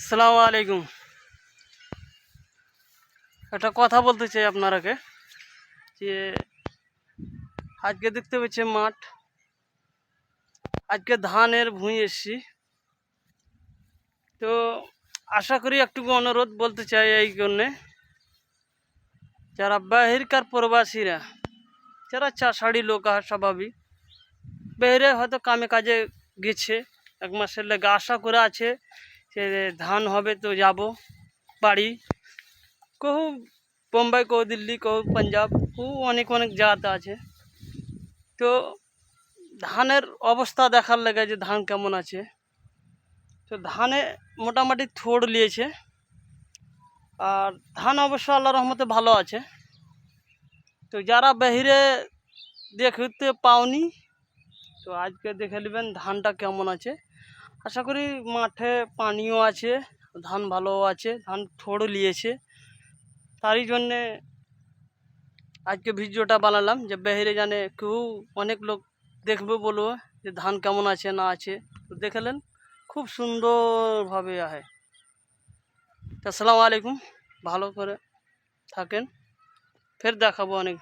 আসসালামু আলাইকুম। একটা কথা বলতে চাই আপনারাকে যে আজকে দেখতে পাচ্ছি মাঠ, আজকে ধানের ভুঁই এসছি। তো আশা করি একটুকু অনুরোধ বলতে চাই এই জন্যে, যারা বাহিরকার প্রবাসীরা, যারা চাষাড়ি লোক আর স্বাভাবিক বাইরে হয়তো কামে কাজে গেছে, এক মাসের লেগে আশা করে আছে যে ধান হবে তো যাব বাড়ি। কেউ বোম্বাই, কেউ দিল্লি, কেউ পাঞ্জাব, কেউ অনেক অনেক জায়গাতে আছে। তো ধানের অবস্থা দেখার লেগে যে ধান কেমন আছে। তো ধানে মোটামুটি থোড় নিয়েছে, আর ধান অবশ্য আল্লাহ রহমতে ভালো আছে। তো যারা বাহিরে দেখতে পাওনি, তো আজকে দেখে নেবেন ধানটা কেমন আছে। আশা করি মাঠে পানিও আছে, ধান ভালোও আছে, ধান থোড় নিয়েছে। তারই জন্যে আজকে ভিডিওটা বানালাম যে বাহিরে জানে কেউ, অনেক লোক দেখবে, বলবো যে ধান কেমন আছে না আছে। তো দেখলেন খুব সুন্দরভাবে আহে। আসসালামু আলাইকুম, ভালো করে থাকেন, ফের দেখাবো অনেক।